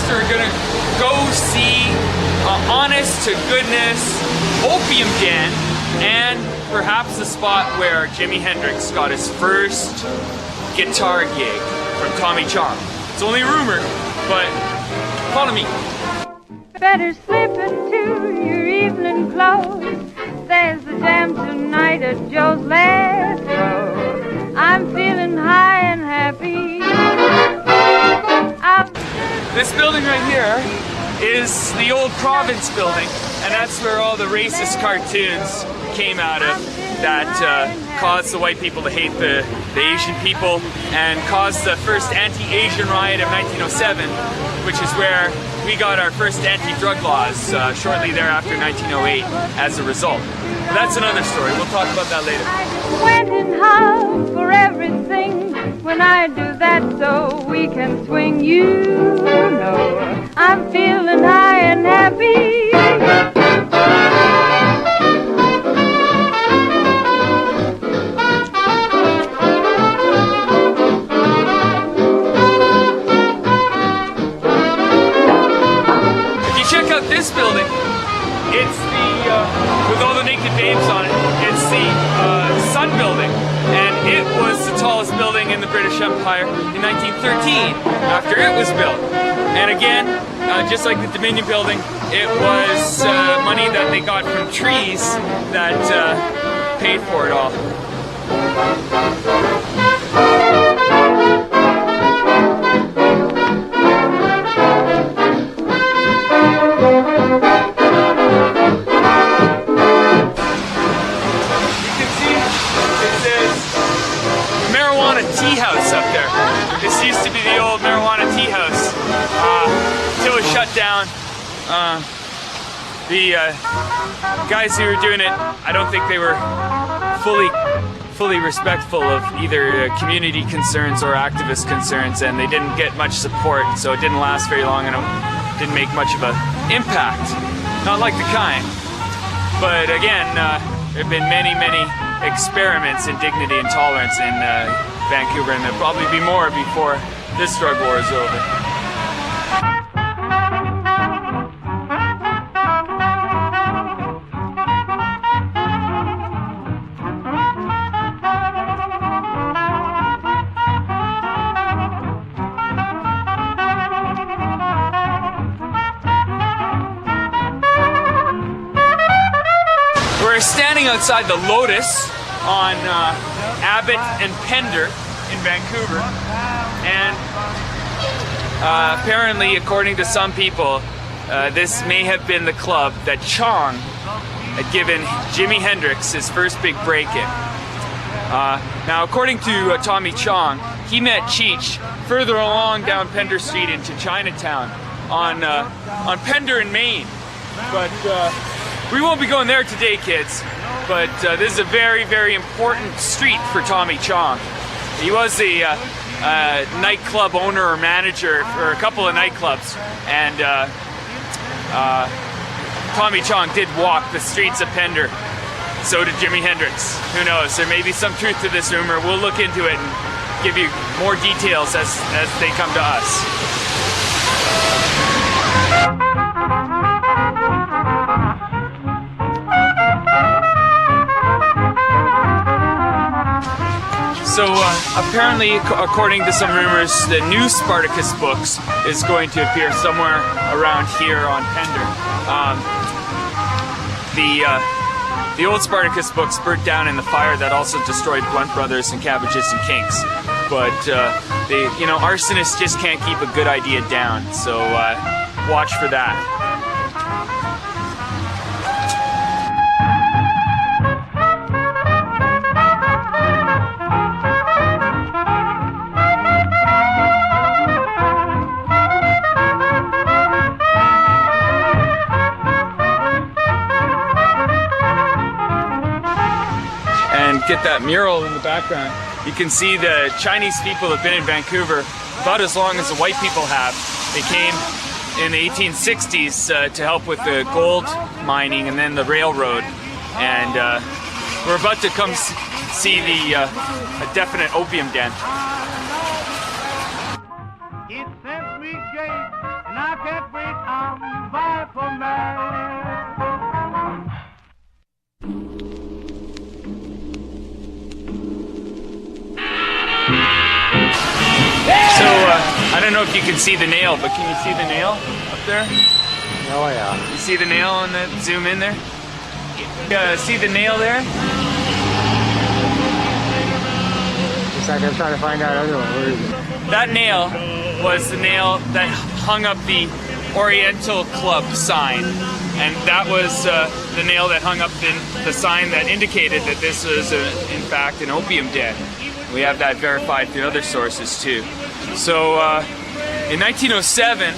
we're gonna go see honest to goodness opium den, and perhaps the spot where Jimi Hendrix got his first guitar gig from Tommy Chong. It's only a rumor, but follow me. Better slip into your evening clothes. There's a jam tonight at Joe's Last Road. I'm feeling high and happy. This building right here is the old province building, and that's where all the racist cartoons came out of that caused the white people to hate the Asian people and caused the first anti-Asian riot of 1907, which is where we got our first anti-drug laws shortly thereafter, 1908, as a result. But that's another story. We'll talk about that later. I went in hard for everything. When I do that so we can swing, you know I'm feeling high and happy. This building, it's the, with all the naked babes on it, it's the Sun Building, and it was the tallest building in the British Empire in 1913, after it was built. And again, just like the Dominion Building, it was money that they got from trees that paid for it all. Tea house up there. This used to be the old marijuana tea house until it was shut down. The guys who were doing it, I don't think they were fully respectful of either community concerns or activist concerns, and they didn't get much support, so it didn't last very long and it didn't make much of an impact. Not like the kind. But again, there have been many experiments in dignity and tolerance in Vancouver, and there'll probably be more before this drug war is over. We're standing outside the Lotus on Abbott and Pender in Vancouver, and apparently, according to some people, this may have been the club that Chong had given Jimi Hendrix his first big break in. Now, according to Tommy Chong, he met Cheech further along down Pender Street into Chinatown on Pender in Maine, but we won't be going there today, kids. But this is a very important street for Tommy Chong. He was a nightclub owner or manager for a couple of nightclubs, and Tommy Chong did walk the streets of Pender. So did Jimi Hendrix. Who knows? There may be some truth to this rumor. We'll look into it and give you more details as they come to us. So apparently, according to some rumors, the new Spartacus books is going to appear somewhere around here on Pender. The old Spartacus books burnt down in the fire that also destroyed Blunt Brothers and Cabbages and Kinks. But arsonists just can't keep a good idea down. So watch for that. Get that mural in the background. You can see the Chinese people have been in Vancouver about as long as the white people have. They came in the 1860s to help with the gold mining and then the railroad. And we're about to come see a definite opium den. It sent me be gay, and I can't wait, I'm by for marriage. So, I don't know if you can see the nail, but can you see the nail up there? Oh yeah. You see the nail on that? Zoom in there. See the nail there? Just like I'm trying to find out other one. Where is it? That nail was the nail that hung up the Oriental Club sign. And that was the nail that hung up the sign that indicated that this was, in fact, an opium den. We have that verified through other sources too. So in 1907,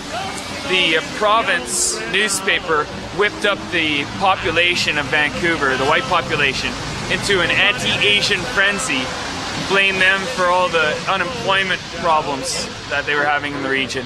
the province newspaper whipped up the population of Vancouver, the white population, into an anti-Asian frenzy, blamed them for all the unemployment problems that they were having in the region.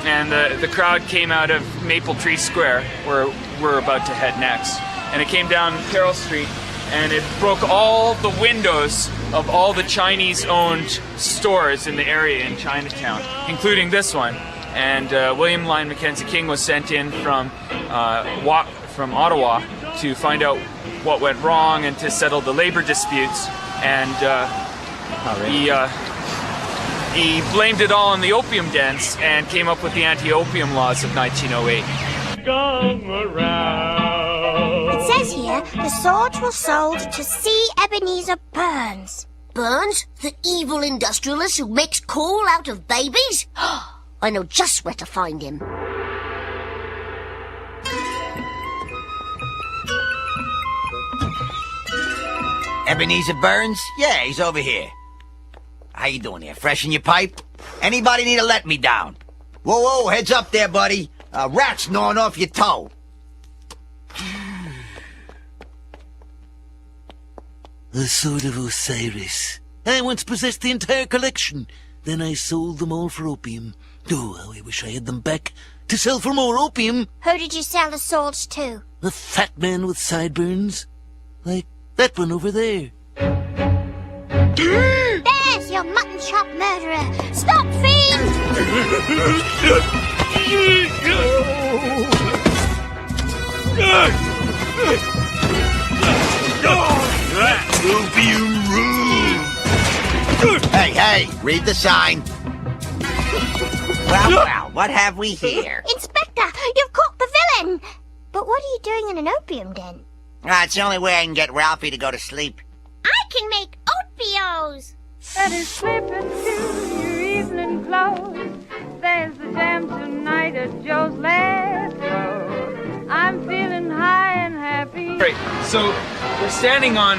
And the crowd came out of Maple Tree Square, where we're about to head next. And it came down Carroll Street, and it broke all the windows of all the Chinese-owned stores in the area in Chinatown, including this one. And William Lyon Mackenzie King was sent in from Ottawa to find out what went wrong and to settle the labor disputes. And he blamed it all on the opium dens and came up with the anti-opium laws of 1908. Come around. It says here, the swords were sold to C. Ebenezer Burns. Burns? The evil industrialist who makes coal out of babies? I know just where to find him. Ebenezer Burns? Yeah, he's over here. How you doing there? Fresh in your pipe? Anybody need to let me down? Whoa, whoa, heads up there, buddy. A rat's gnawing off your toe. The Sword of Osiris. I once possessed the entire collection. Then I sold them all for opium. Oh, how I wish I had them back to sell for more opium. Who did you sell the swords to? A fat man with sideburns. Like that one over there. There's your mutton chop murderer! Stop, fiend! Opium room! Hey, hey, read the sign. Well, well, what have we here? Inspector, you've caught the villain! But what are you doing in an opium den? It's the only way I can get Ralphie to go to sleep. I can make opios! Better slip into your evening clothes. There's a jam tonight at Joe's Last Road. I'm feeling high and happy. Right, so we're standing on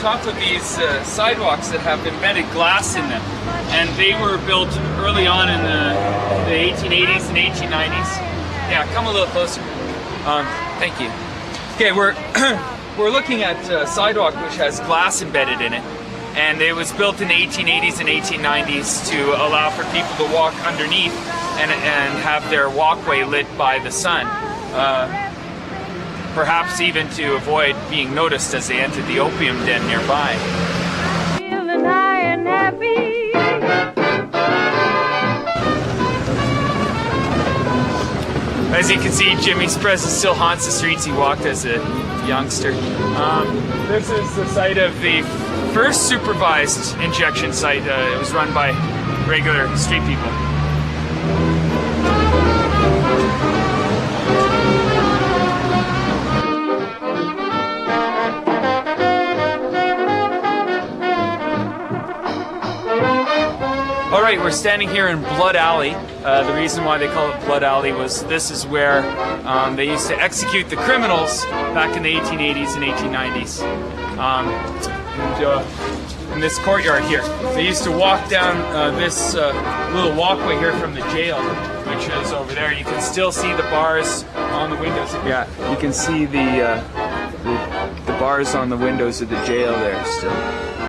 top of these sidewalks that have embedded glass in them. And they were built early on in the 1880s and 1890s. Yeah, come a little closer. Thank you. Okay, we're looking at a sidewalk which has glass embedded in it. And it was built in the 1880s and 1890s to allow for people to walk underneath and have their walkway lit by the sun. Perhaps even to avoid being noticed as they entered the opium den nearby. Feeling high and happy. As you can see, Jimmy's presence still haunts the streets he walked as a youngster. This is the site of the first supervised injection site. It was run by regular street people. All right, we're standing here in Blood Alley. The reason why they call it Blood Alley was this is where they used to execute the criminals back in the 1880s and 1890s. In this courtyard here, they used to walk down this little walkway here from the jail, which is over there. You can still see the bars on the windows. Yeah, you can see the bars on the windows of the jail there still.